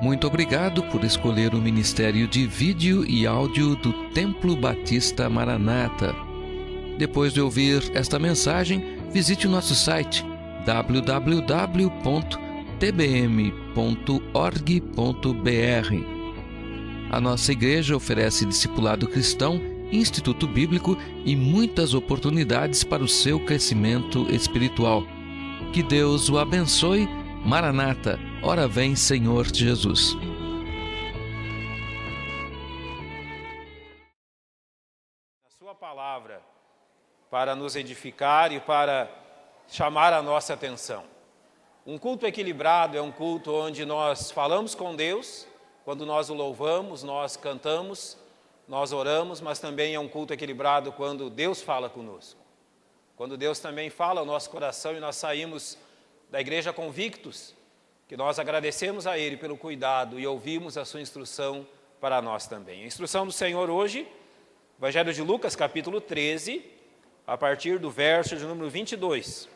Muito obrigado por escolher o Ministério de Vídeo e Áudio do Templo Batista Maranata. Depois de ouvir esta mensagem, visite o nosso site www.tbm.org.br. A nossa igreja oferece discipulado cristão, instituto bíblico e muitas oportunidades para o seu crescimento espiritual. Que Deus o abençoe. Maranata, ora vem, Senhor Jesus. A sua palavra para nos edificar e para chamar a nossa atenção. Um culto equilibrado é um culto onde nós falamos com Deus, quando nós o louvamos, nós cantamos, nós oramos, mas também é um culto equilibrado quando Deus fala conosco. Quando Deus também fala ao nosso coração e nós saímos da igreja convictos, que nós agradecemos a Ele pelo cuidado e ouvimos a sua instrução para nós também. A instrução do Senhor hoje, Evangelho de Lucas, capítulo 13, a partir do verso de número 22.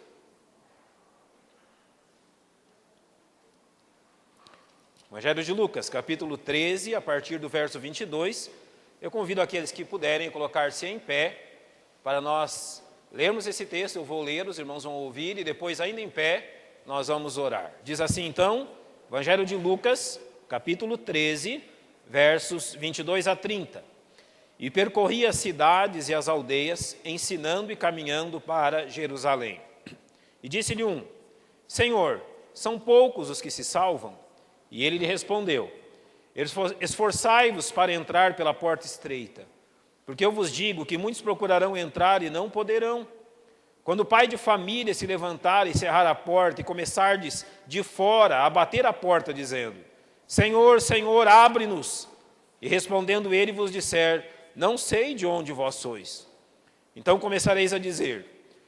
Evangelho de Lucas, capítulo 13, a partir do verso 22. Eu convido aqueles que puderem colocar-se em pé para nós lermos esse texto. Eu vou ler, os irmãos vão ouvir e depois, ainda em pé, nós vamos orar. Diz assim então, Evangelho de Lucas, capítulo 13, versos 22 a 30. E percorria as cidades e as aldeias, ensinando e caminhando para Jerusalém. E disse-lhe um: Senhor, são poucos os que se salvam? E ele lhe respondeu: Esforçai-vos para entrar pela porta estreita, porque eu vos digo que muitos procurarão entrar e não poderão. Quando o pai de família se levantar e cerrar a porta, e começardes de fora a bater a porta, dizendo: Senhor, Senhor, abre-nos. E respondendo ele vos disser: Não sei de onde vós sois. Então começareis a dizer: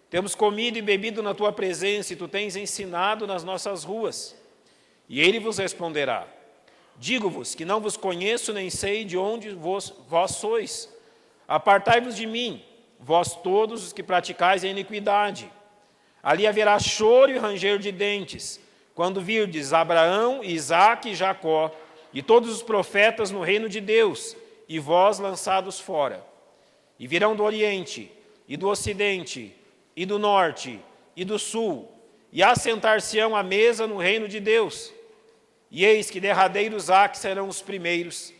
Temos comido e bebido na tua presença, e tu tens ensinado nas nossas ruas. E ele vos responderá: Digo-vos que não vos conheço, nem sei de onde vós sois. Apartai-vos de mim, vós todos os que praticais a iniquidade. Ali haverá choro e ranger de dentes, quando virdes Abraão, Isaque e Jacó, e todos os profetas no reino de Deus, e vós lançados fora. E virão do Oriente, e do Ocidente, e do Norte, e do Sul, e assentar-se-ão à mesa no reino de Deus. E eis que derradeiros há que serão os primeiros,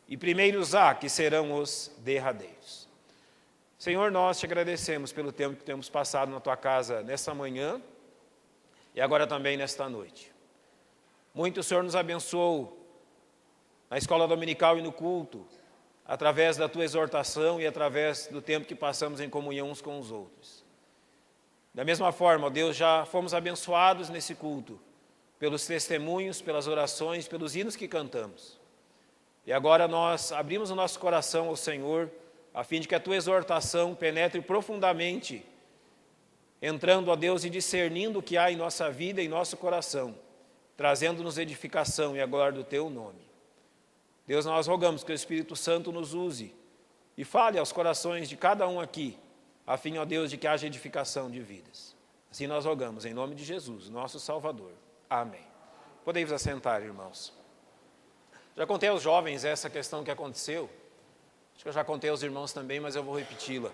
e primeiros há que serão os derradeiros. Senhor, nós te agradecemos pelo tempo que temos passado na tua casa nesta manhã e agora também nesta noite. Muito o Senhor nos abençoou na escola dominical e no culto, através da tua exortação e através do tempo que passamos em comunhão uns com os outros. Da mesma forma, ó Deus, já fomos abençoados nesse culto, pelos testemunhos, pelas orações, pelos hinos que cantamos. E agora nós abrimos o nosso coração ao Senhor, a fim de que a tua exortação penetre profundamente, entrando, ó Deus, e discernindo o que há em nossa vida e em nosso coração, trazendo-nos edificação e a glória do teu nome. Deus, nós rogamos que o Espírito Santo nos use e fale aos corações de cada um aqui, a fim, ó Deus, de que haja edificação de vidas. Assim nós rogamos, em nome de Jesus, nosso Salvador. Amém. Podemos assentar, irmãos. Já contei aos jovens essa questão que aconteceu. Acho que eu já contei aos irmãos também, mas eu vou repeti-la.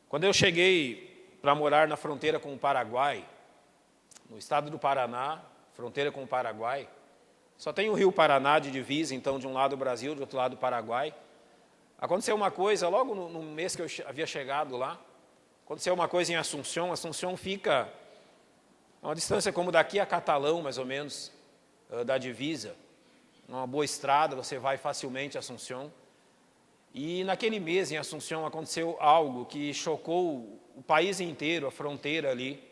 Quando eu cheguei para morar na fronteira com o Paraguai, no estado do Paraná, fronteira com o Paraguai, só tem o rio Paraná de divisa, então de um lado o Brasil, do outro lado o Paraguai. Aconteceu uma coisa, logo no mês que eu havia chegado lá, aconteceu uma coisa em Assunção. Assunção fica a uma distância como daqui a Catalão, mais ou menos, da divisa. Uma boa estrada, você vai facilmente a Assunção. E naquele mês em Assunção aconteceu algo que chocou o país inteiro, a fronteira ali.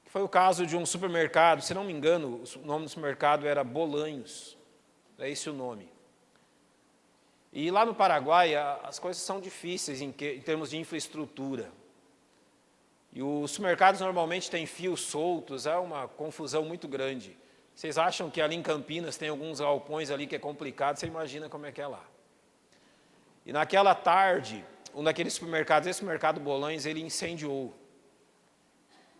Foi o caso de um supermercado, se não me engano, o nome do supermercado era Bolanhos, é esse o nome. E lá no Paraguai as coisas são difíceis em termos de infraestrutura. E os supermercados normalmente têm fios soltos, é uma confusão muito grande. Vocês acham que ali em Campinas tem alguns galpões ali que é complicado, você imagina como é que é lá. E naquela tarde, um daqueles supermercados, esse supermercado Bolanhos, ele incendiou.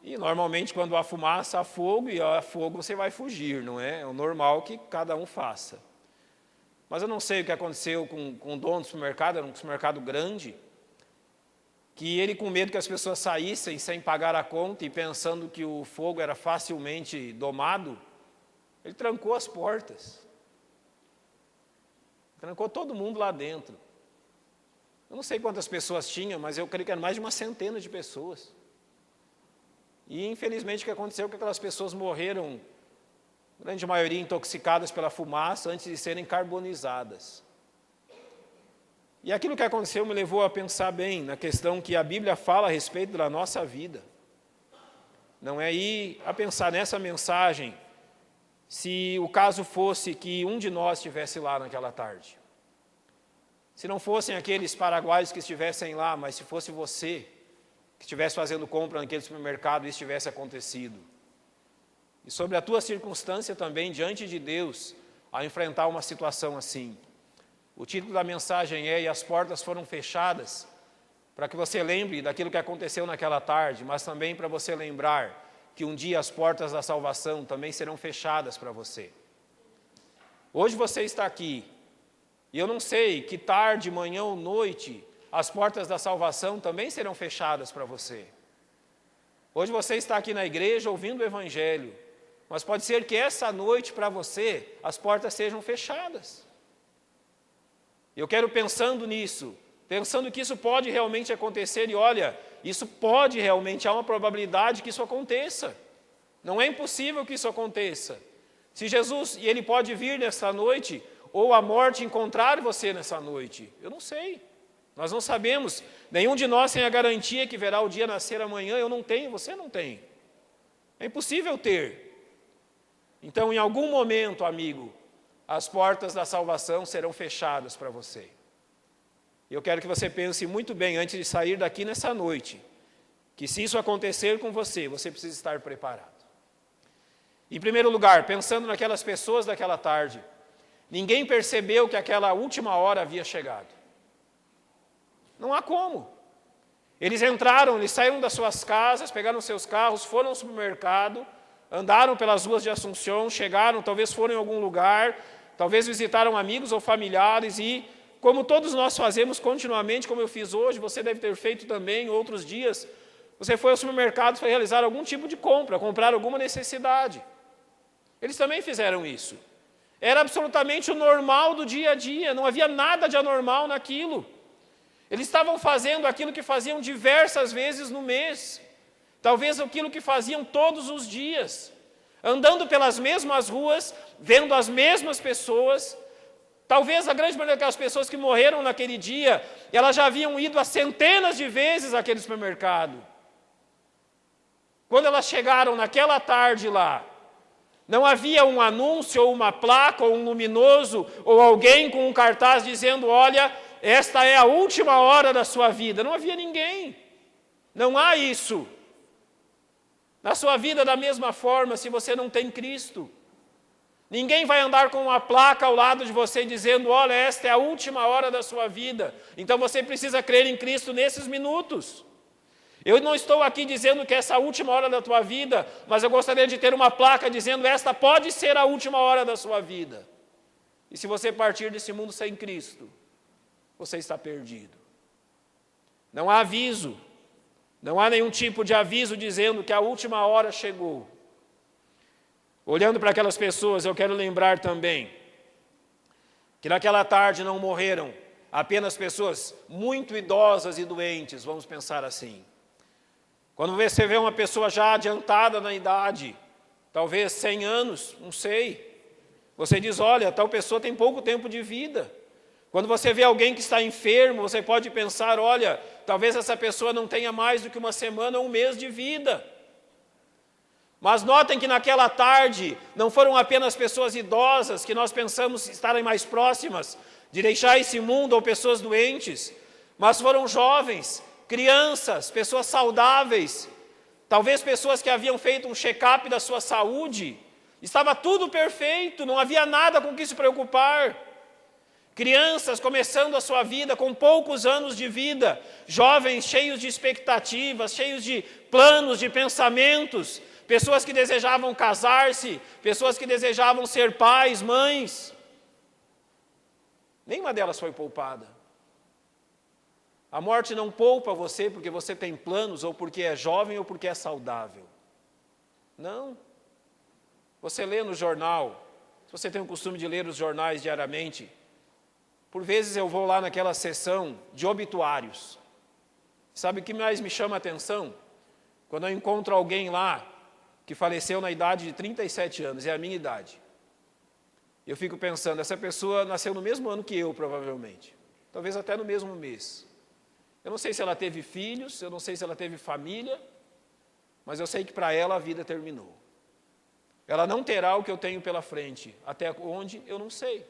E normalmente quando há fumaça, há fogo, e há fogo você vai fugir, não é? É o normal que cada um faça. Mas eu não sei o que aconteceu com o dono do supermercado, era um supermercado grande, que ele, com medo que as pessoas saíssem sem pagar a conta e pensando que o fogo era facilmente domado, ele trancou as portas. Trancou todo mundo lá dentro. Eu não sei quantas pessoas tinha, mas eu creio que eram mais de uma centena de pessoas. E, infelizmente, o que aconteceu é que aquelas pessoas morreram, grande maioria intoxicadas pela fumaça, antes de serem carbonizadas. E aquilo que aconteceu me levou a pensar bem na questão que a Bíblia fala a respeito da nossa vida. Não é ir a pensar nessa mensagem se o caso fosse que um de nós estivesse lá naquela tarde. Se não fossem aqueles paraguaios que estivessem lá, mas se fosse você que estivesse fazendo compra naquele supermercado e isso tivesse acontecido. E sobre a tua circunstância também, diante de Deus, ao enfrentar uma situação assim. O título da mensagem é: e as portas foram fechadas, para que você lembre daquilo que aconteceu naquela tarde, mas também para você lembrar que um dia as portas da salvação também serão fechadas para você. Hoje você está aqui, e eu não sei que tarde, manhã ou noite, as portas da salvação também serão fechadas para você. Hoje você está aqui na igreja ouvindo o Evangelho, mas pode ser que essa noite para você as portas sejam fechadas. Eu quero, pensando nisso, pensando que isso pode realmente acontecer, e olha, isso pode realmente, há uma probabilidade que isso aconteça. Não é impossível que isso aconteça. Se Jesus, e Ele pode vir nessa noite, ou a morte encontrar você nessa noite, eu não sei. Nós não sabemos, nenhum de nós tem a garantia que verá o dia nascer amanhã, eu não tenho, você não tem. É impossível ter. Então, em algum momento, amigo, as portas da salvação serão fechadas para você. Eu quero que você pense muito bem, antes de sair daqui nessa noite, que se isso acontecer com você, você precisa estar preparado. Em primeiro lugar, pensando naquelas pessoas daquela tarde, ninguém percebeu que aquela última hora havia chegado. Não há como. Eles entraram, eles saíram das suas casas, pegaram seus carros, foram ao supermercado, andaram pelas ruas de Assunção, chegaram, talvez foram em algum lugar, talvez visitaram amigos ou familiares e, como todos nós fazemos continuamente, como eu fiz hoje, você deve ter feito também em outros dias, você foi ao supermercado para realizar algum tipo de compra, comprar alguma necessidade. Eles também fizeram isso. Era absolutamente o normal do dia a dia, não havia nada de anormal naquilo. Eles estavam fazendo aquilo que faziam diversas vezes no mês, talvez aquilo que faziam todos os dias, andando pelas mesmas ruas, vendo as mesmas pessoas. Talvez a grande maioria daquelas pessoas que morreram naquele dia, elas já haviam ido a centenas de vezes àquele supermercado. Quando elas chegaram naquela tarde lá, não havia um anúncio, ou uma placa, ou um luminoso, ou alguém com um cartaz dizendo: olha, esta é a última hora da sua vida. Não havia ninguém. Não há isso. Na sua vida, da mesma forma, se você não tem Cristo, ninguém vai andar com uma placa ao lado de você dizendo: olha, esta é a última hora da sua vida. Então você precisa crer em Cristo nesses minutos. Eu não estou aqui dizendo que essa é a última hora da tua vida, mas eu gostaria de ter uma placa dizendo: esta pode ser a última hora da sua vida. E se você partir desse mundo sem Cristo, você está perdido. Não há aviso, não há nenhum tipo de aviso dizendo que a última hora chegou. Olhando para aquelas pessoas, eu quero lembrar também que naquela tarde não morreram apenas pessoas muito idosas e doentes, vamos pensar assim. Quando você vê uma pessoa já adiantada na idade, talvez 100 anos, não sei, você diz: olha, tal pessoa tem pouco tempo de vida. Quando você vê alguém que está enfermo, você pode pensar: olha, talvez essa pessoa não tenha mais do que uma semana ou um mês de vida. Mas notem que naquela tarde não foram apenas pessoas idosas que nós pensamos estarem mais próximas de deixar esse mundo, ou pessoas doentes, mas foram jovens, crianças, pessoas saudáveis, talvez pessoas que haviam feito um check-up da sua saúde. Estava tudo perfeito, não havia nada com que se preocupar. Crianças começando a sua vida com poucos anos de vida, jovens cheios de expectativas, cheios de planos, de pensamentos, pessoas que desejavam casar-se, pessoas que desejavam ser pais, mães. Nenhuma delas foi poupada. A morte não poupa você porque você tem planos, ou porque é jovem, ou porque é saudável. Não. Você lê no jornal, se você tem o costume de ler os jornais diariamente, por vezes eu vou lá naquela seção de obituários. Sabe o que mais me chama a atenção? Quando eu encontro alguém lá que faleceu na idade de 37 anos, é a minha idade. Eu fico pensando, essa pessoa nasceu no mesmo ano que eu, provavelmente. Talvez até no mesmo mês. Eu não sei se ela teve filhos, eu não sei se ela teve família, mas eu sei que para ela a vida terminou. Ela não terá o que eu tenho pela frente. Até onde, eu não sei.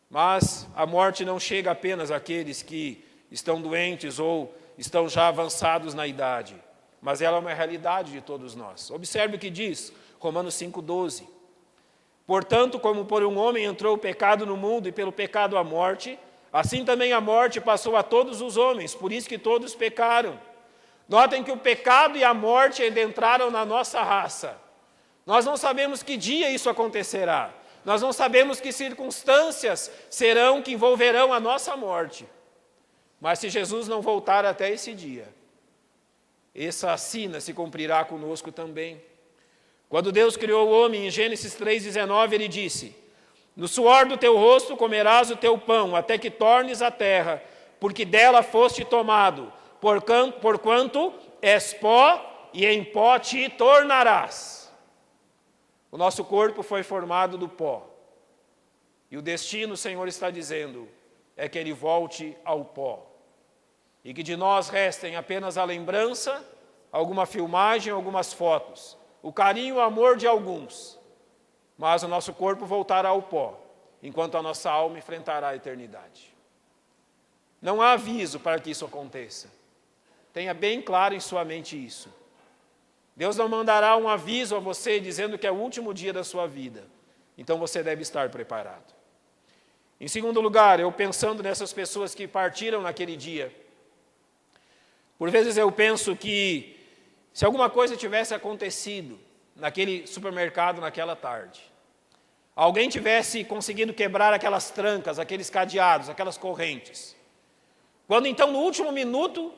Mas a morte não chega apenas àqueles que estão doentes ou estão já avançados na idade, mas ela é uma realidade de todos nós. Observe o que diz Romanos 5,12. Portanto, como por um homem entrou o pecado no mundo e pelo pecado a morte, assim também a morte passou a todos os homens, por isso que todos pecaram. Notem que o pecado e a morte entraram na nossa raça. Nós não sabemos que dia isso acontecerá. Nós não sabemos que circunstâncias serão que envolverão a nossa morte. Mas se Jesus não voltar até esse dia, essa sina se cumprirá conosco também. Quando Deus criou o homem, em Gênesis 3,19, ele disse: no suor do teu rosto comerás o teu pão, até que tornes a terra, porque dela foste tomado, porquanto és pó, e em pó te tornarás. O nosso corpo foi formado do pó. E o destino, o Senhor está dizendo, é que ele volte ao pó. E que de nós restem apenas a lembrança, alguma filmagem, algumas fotos, o carinho e o amor de alguns. Mas o nosso corpo voltará ao pó, enquanto a nossa alma enfrentará a eternidade. Não há aviso para que isso aconteça. Tenha bem claro em sua mente isso. Deus não mandará um aviso a você dizendo que é o último dia da sua vida. Então você deve estar preparado. Em segundo lugar, eu pensando nessas pessoas que partiram naquele dia, por vezes eu penso que se alguma coisa tivesse acontecido naquele supermercado naquela tarde, alguém tivesse conseguido quebrar aquelas trancas, aqueles cadeados, aquelas correntes, quando então no último minuto,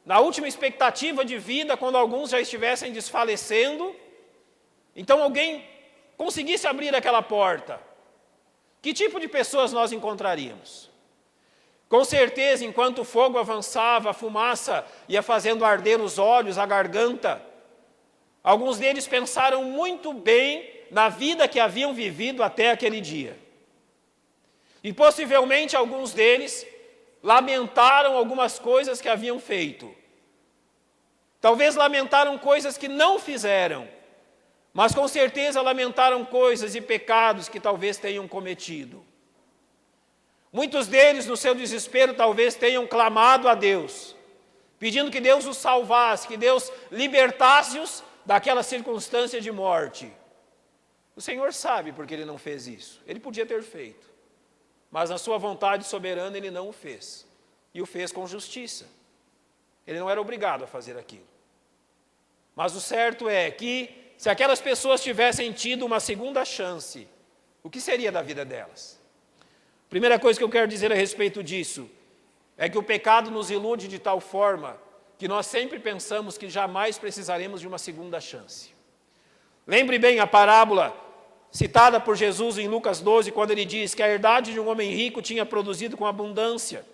na última expectativa de vida, quando alguns já estivessem desfalecendo, então alguém conseguisse abrir aquela porta, que tipo de pessoas nós encontraríamos? Com certeza, enquanto o fogo avançava, a fumaça ia fazendo arder os olhos, a garganta, alguns deles pensaram muito bem na vida que haviam vivido até aquele dia. E possivelmente alguns deles lamentaram algumas coisas que haviam feito. Talvez lamentaram coisas que não fizeram, mas com certeza lamentaram coisas e pecados que talvez tenham cometido. Muitos deles, no seu desespero, talvez tenham clamado a Deus, pedindo que Deus os salvasse, que Deus libertasse-os daquela circunstância de morte. O Senhor sabe porque Ele não fez isso. Ele podia ter feito, mas na sua vontade soberana Ele não o fez. E o fez com justiça. Ele não era obrigado a fazer aquilo. Mas o certo é que, se aquelas pessoas tivessem tido uma segunda chance, o que seria da vida delas? Primeira coisa que eu quero dizer a respeito disso é que o pecado nos ilude de tal forma que nós sempre pensamos que jamais precisaremos de uma segunda chance. Lembre bem a parábola citada por Jesus em Lucas 12, quando ele diz que a herdade de um homem rico tinha produzido com abundância.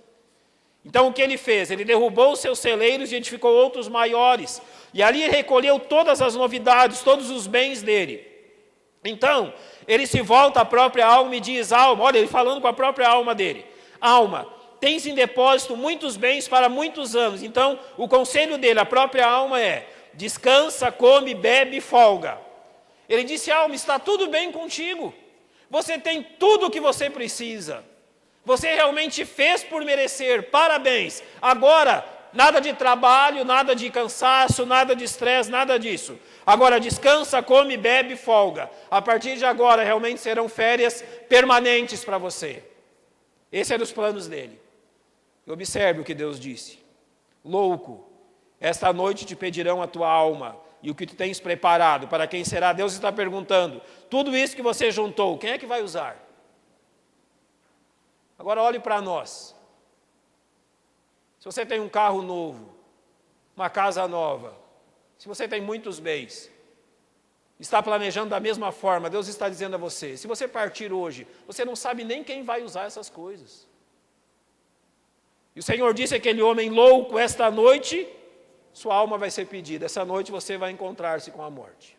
Então o que ele fez? Ele derrubou os seus celeiros e edificou outros maiores. E ali ele recolheu todas as novidades, todos os bens dele. Então, ele se volta à própria alma e diz: alma, olha, ele falando com a própria alma dele: alma, tens em depósito muitos bens para muitos anos. Então, o conselho dele, a própria alma é: descansa, come, bebe e folga. Ele disse: alma, está tudo bem contigo. Você tem tudo o que você precisa. Você realmente fez por merecer, parabéns. Agora, nada de trabalho, nada de cansaço, nada de estresse, nada disso. Agora descansa, come, bebe, folga. A partir de agora realmente serão férias permanentes para você. Esse era os planos dele. E observe o que Deus disse. Louco, esta noite te pedirão a tua alma e o que tu tens preparado, para quem será? Deus está perguntando, tudo isso que você juntou, quem é que vai usar? Agora olhe para nós. Se você tem um carro novo, uma casa nova, se você tem muitos bens, está planejando da mesma forma, Deus está dizendo a você, se você partir hoje, você não sabe nem quem vai usar essas coisas. E o Senhor disse àquele homem louco, esta noite, sua alma vai ser pedida, essa noite você vai encontrar-se com a morte.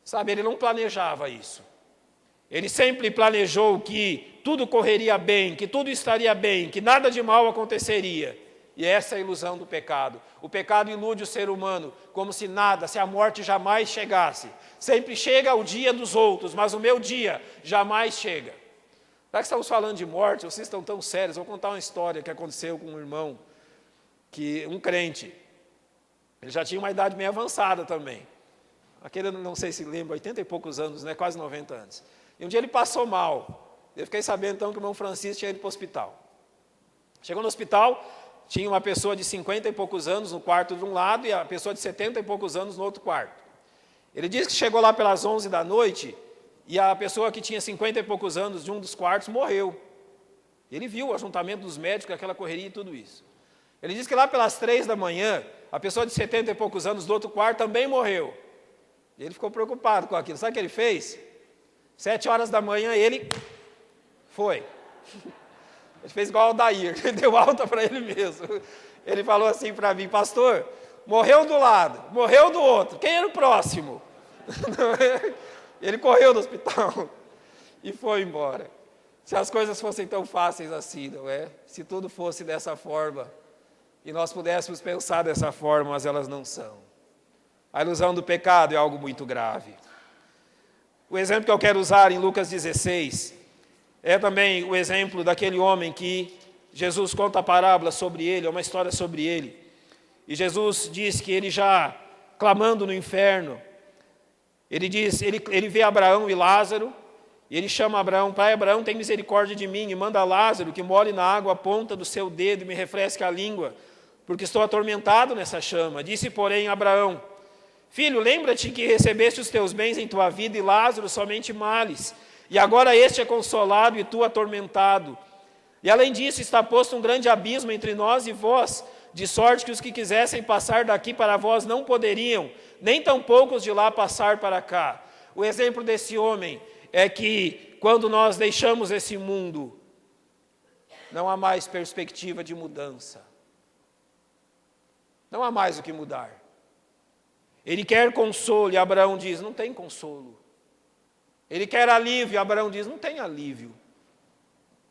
Sabe, ele não planejava isso. Ele sempre planejou que tudo correria bem, que tudo estaria bem, que nada de mal aconteceria. E essa é a ilusão do pecado. O pecado ilude o ser humano como se nada, se a morte jamais chegasse. Sempre chega o dia dos outros, mas o meu dia jamais chega. Já que estamos falando de morte, vocês estão tão sérios, vou contar uma história que aconteceu com um irmão, um crente. Ele já tinha uma idade meio avançada também. Aquele, não sei se lembra, 80 e poucos anos, né? Quase 90 anos. E um dia ele passou mal. Eu fiquei sabendo então que o irmão Francisco tinha ido para o hospital. Chegou no hospital, tinha uma pessoa de 50 e poucos anos no quarto de um lado e a pessoa de 70 e poucos anos no outro quarto. Ele disse que chegou lá pelas 11 da noite e a pessoa que tinha 50 e poucos anos de um dos quartos morreu. Ele viu o ajuntamento dos médicos, aquela correria e tudo isso. Ele disse que lá pelas 3 da manhã, a pessoa de 70 e poucos anos do outro quarto também morreu. E ele ficou preocupado com aquilo. Sabe o que ele fez? 7 horas da manhã ele foi. Ele fez igual ao Dair, ele deu alta para ele mesmo. Ele falou assim para mim, pastor, morreu do lado, morreu do outro, quem era o próximo? Ele correu do hospital e foi embora. Se as coisas fossem tão fáceis assim, não é? Se tudo fosse dessa forma, e nós pudéssemos pensar dessa forma, mas elas não são. A ilusão do pecado é algo muito grave. O exemplo que eu quero usar em Lucas 16 é também o exemplo daquele homem que Jesus conta a parábola sobre ele, é uma história sobre ele. E Jesus diz que ele já clamando no inferno, ele vê Abraão e Lázaro, e ele chama Abraão, pai Abraão, tem misericórdia de mim, e manda Lázaro que molhe na água a ponta do seu dedo e me refresque a língua, porque estou atormentado nessa chama. Disse, porém, Abraão, filho, lembra-te que recebeste os teus bens em tua vida e Lázaro somente males, e agora este é consolado e tu atormentado. E além disso está posto um grande abismo entre nós e vós, de sorte que os que quisessem passar daqui para vós não poderiam, nem tampouco os de lá passar para cá. O exemplo desse homem é que quando nós deixamos esse mundo, não há mais perspectiva de mudança. Não há mais o que mudar. Ele quer consolo e Abraão diz, não tem consolo. Ele quer alívio e Abraão diz, não tem alívio.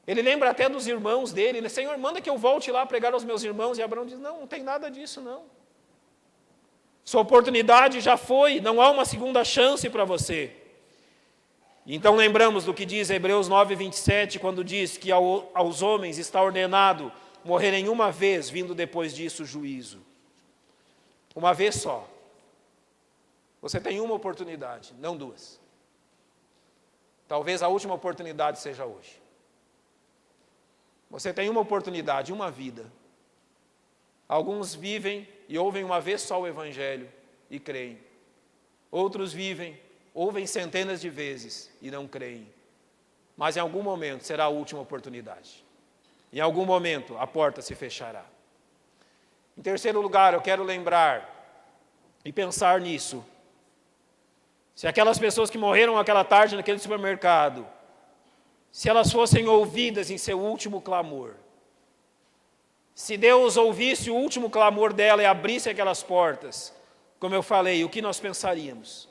Ele lembra até dos irmãos dele, né? Senhor, manda que eu volte lá pregar aos meus irmãos. E Abraão diz, não tem nada disso não. Sua oportunidade já foi, não há uma segunda chance para você. Então lembramos do que diz Hebreus 9:27, quando diz que aos homens está ordenado morrerem uma vez, vindo depois disso o juízo. Uma vez só. Você tem uma oportunidade, não duas. Talvez a última oportunidade seja hoje. Você tem uma oportunidade, uma vida. Alguns vivem e ouvem uma vez só o Evangelho e creem. Outros vivem, ouvem centenas de vezes e não creem. Mas em algum momento será a última oportunidade. Em algum momento a porta se fechará. Em terceiro lugar, eu quero lembrar e pensar nisso. Se aquelas pessoas que morreram aquela tarde naquele supermercado, se elas fossem ouvidas em seu último clamor, se Deus ouvisse o último clamor dela e abrisse aquelas portas, como eu falei, o que nós pensaríamos?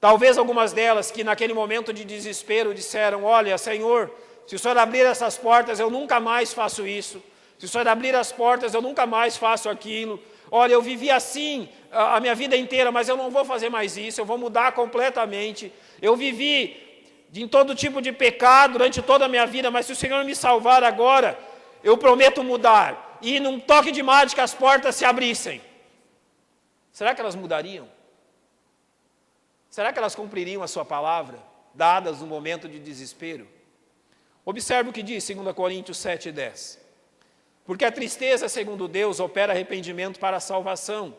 Talvez algumas delas que naquele momento de desespero disseram, olha, Senhor, se o Senhor abrir essas portas, eu nunca mais faço isso. Se o Senhor abrir as portas, eu nunca mais faço aquilo. Olha, eu vivi assim a minha vida inteira, mas eu não vou fazer mais isso, eu vou mudar completamente. Eu vivi em todo tipo de pecado durante toda a minha vida, mas se o Senhor me salvar agora, eu prometo mudar. E num toque de mágica as portas se abrissem. Será que elas mudariam? Será que elas cumpririam a sua palavra, dadas no momento de desespero? Observe o que diz 2 Coríntios 7:10. Porque a tristeza, segundo Deus, opera arrependimento para a salvação,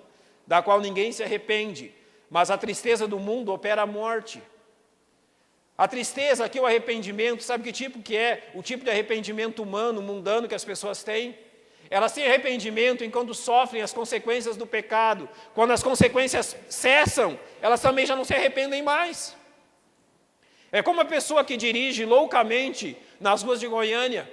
da qual ninguém se arrepende, mas a tristeza do mundo opera a morte. A tristeza aqui, o arrependimento, sabe que tipo que é? O tipo de arrependimento humano, mundano que as pessoas têm. Elas têm arrependimento enquanto sofrem as consequências do pecado. Quando as consequências cessam, elas também já não se arrependem mais. É como a pessoa que dirige loucamente nas ruas de Goiânia,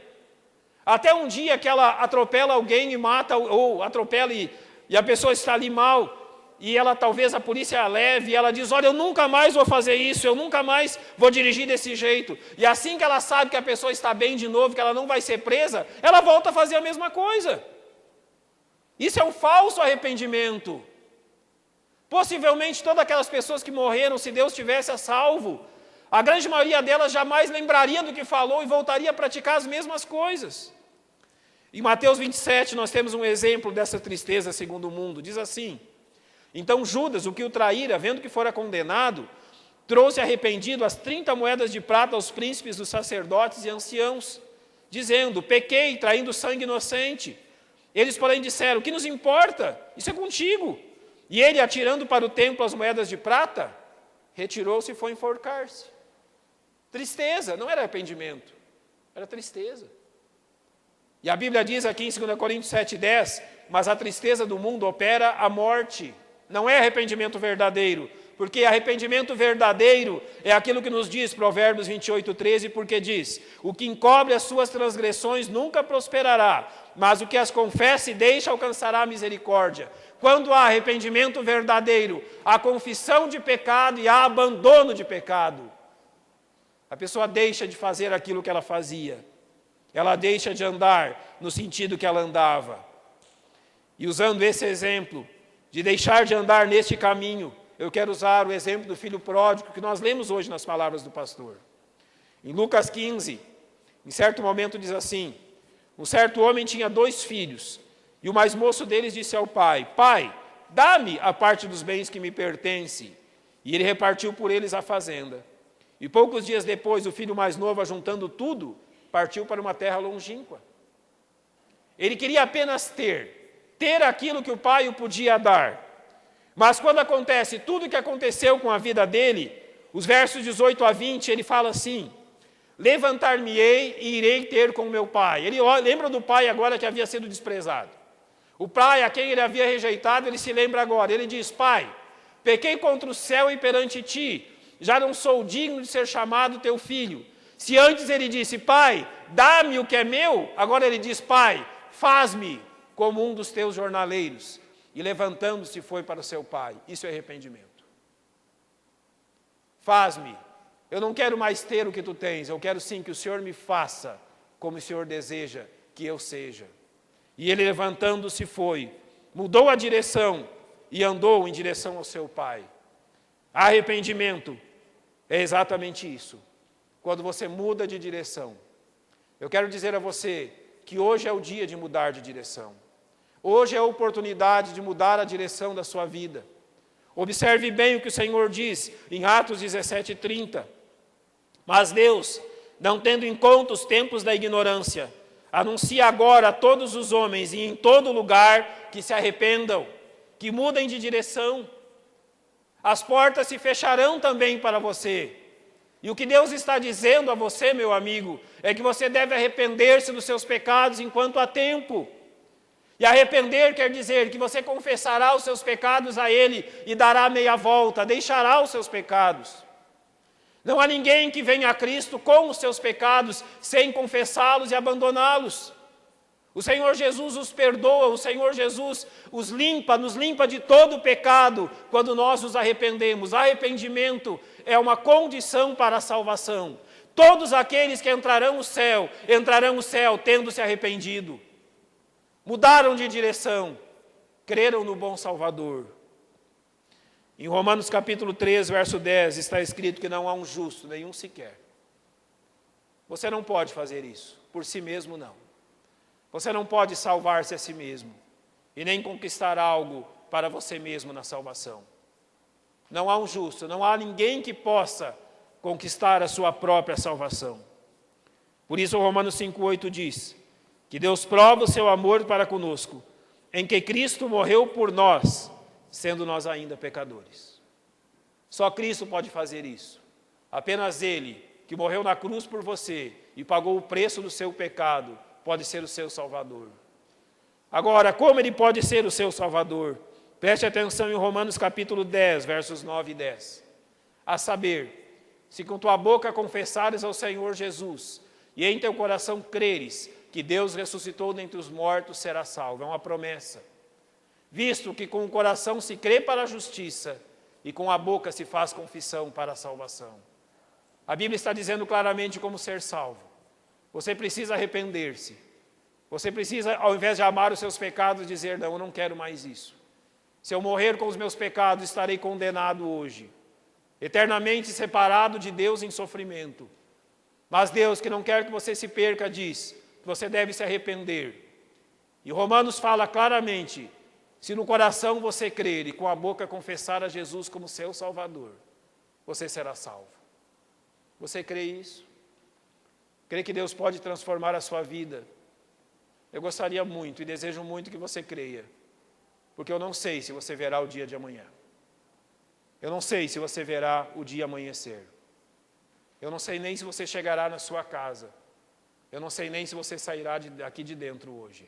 até um dia que ela atropela alguém e mata, ou atropela e a pessoa está ali mal, e ela talvez a polícia a leve, e ela diz, olha, eu nunca mais vou fazer isso, eu nunca mais vou dirigir desse jeito. E assim que ela sabe que a pessoa está bem de novo, que ela não vai ser presa, ela volta a fazer a mesma coisa. Isso é um falso arrependimento. Possivelmente todas aquelas pessoas que morreram, se Deus tivesse a salvo, a grande maioria delas jamais lembraria do que falou e voltaria a praticar as mesmas coisas. Em Mateus 27 nós temos um exemplo dessa tristeza segundo o mundo. Diz assim, então Judas, o que o traíra, vendo que fora condenado, trouxe arrependido as 30 moedas de prata aos príncipes dos sacerdotes e anciãos, dizendo, pequei, traindo sangue inocente. Eles, porém, disseram, o que nos importa? Isso é contigo. E ele, atirando para o templo as moedas de prata, retirou-se e foi enforcar-se. Tristeza, não era arrependimento, era tristeza. E a Bíblia diz aqui em 2 Coríntios 7:10, mas a tristeza do mundo opera a morte. Não é arrependimento verdadeiro, porque arrependimento verdadeiro é aquilo que nos diz Provérbios 28:13, porque diz, o que encobre as suas transgressões nunca prosperará, mas o que as confessa e deixa alcançará a misericórdia. Quando há arrependimento verdadeiro, há confissão de pecado e há abandono de pecado. A pessoa deixa de fazer aquilo que ela fazia. Ela deixa de andar no sentido que ela andava. E usando esse exemplo de deixar de andar neste caminho, eu quero usar o exemplo do filho pródigo que nós lemos hoje nas palavras do pastor. Em Lucas 15, em certo momento diz assim, um certo homem tinha 2 filhos, e o mais moço deles disse ao pai, pai, dá-me a parte dos bens que me pertence. E ele repartiu por eles a fazenda. E poucos dias depois, o filho mais novo, ajuntando tudo, partiu para uma terra longínqua. Ele queria apenas ter aquilo que o pai o podia dar. Mas quando acontece tudo o que aconteceu com a vida dele, os versos 18 a 20, ele fala assim, levantar-me-ei e irei ter com meu pai. Ele lembra do pai agora que havia sido desprezado. O pai a quem ele havia rejeitado, ele se lembra agora. Ele diz, pai, pequei contra o céu e perante ti, já não sou digno de ser chamado teu filho. Se antes ele disse, pai, dá-me o que é meu, agora ele diz, pai, faz-me como um dos teus jornaleiros. E levantando-se foi para o seu pai. Isso é arrependimento. Faz-me. Eu não quero mais ter o que tu tens, eu quero sim que o Senhor me faça como o Senhor deseja que eu seja. E ele levantando-se foi, mudou a direção e andou em direção ao seu pai. Arrependimento é exatamente isso. Quando você muda de direção. Eu quero dizer a você que hoje é o dia de mudar de direção. Hoje é a oportunidade de mudar a direção da sua vida. Observe bem o que o Senhor diz em Atos 17:30. Mas Deus, não tendo em conta os tempos da ignorância, anuncia agora a todos os homens e em todo lugar que se arrependam, que mudem de direção. As portas se fecharão também para você. E o que Deus está dizendo a você, meu amigo, é que você deve arrepender-se dos seus pecados enquanto há tempo. E arrepender quer dizer que você confessará os seus pecados a Ele e dará meia volta, deixará os seus pecados. Não há ninguém que venha a Cristo com os seus pecados sem confessá-los e abandoná-los. O Senhor Jesus os perdoa, o Senhor Jesus os limpa, nos limpa de todo o pecado quando nós nos arrependemos. Arrependimento é uma condição para a salvação. Todos aqueles que entrarão o céu tendo se arrependido. Mudaram de direção, creram no bom Salvador. Em Romanos capítulo 3, verso 10, está escrito que não há um justo, nenhum sequer. Você não pode fazer isso, por si mesmo não. Você não pode salvar-se a si mesmo, e nem conquistar algo para você mesmo na salvação. Não há um justo, não há ninguém que possa conquistar a sua própria salvação. Por isso Romanos 5,8 diz que Deus prova o seu amor para conosco, em que Cristo morreu por nós, sendo nós ainda pecadores. Só Cristo pode fazer isso. Apenas Ele, que morreu na cruz por você e pagou o preço do seu pecado, pode ser o seu Salvador. Agora, como Ele pode ser o seu Salvador? Preste atenção em Romanos capítulo 10, versos 9 e 10. A saber, se com tua boca confessares ao Senhor Jesus e em teu coração creres que Deus ressuscitou dentre os mortos, será salvo. É uma promessa. Visto que com o coração se crê para a justiça e com a boca se faz confissão para a salvação. A Bíblia está dizendo claramente como ser salvo. Você precisa arrepender-se. Você precisa, ao invés de amar os seus pecados, dizer, não, eu não quero mais isso. Se eu morrer com os meus pecados, estarei condenado hoje, eternamente separado de Deus em sofrimento. Mas Deus, que não quer que você se perca, diz que você deve se arrepender. E Romanos fala claramente, se no coração você crer e com a boca confessar a Jesus como seu Salvador, você será salvo. Você crê isso? Crê que Deus pode transformar a sua vida? Eu gostaria muito e desejo muito que você creia, porque eu não sei se você verá o dia de amanhã. Eu não sei se você verá o dia amanhecer. Eu não sei nem se você chegará na sua casa. Eu não sei nem se você sairá daqui de dentro hoje.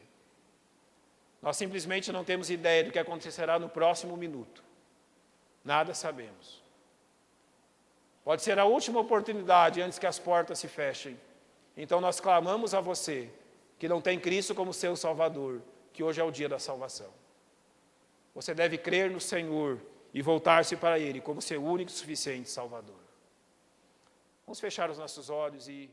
Nós simplesmente não temos ideia do que acontecerá no próximo minuto. Nada sabemos. Pode ser a última oportunidade antes que as portas se fechem. Então nós clamamos a você, que não tem Cristo como seu Salvador, que hoje é o dia da salvação. Você deve crer no Senhor e voltar-se para Ele como seu único e suficiente Salvador. Vamos fechar os nossos olhos e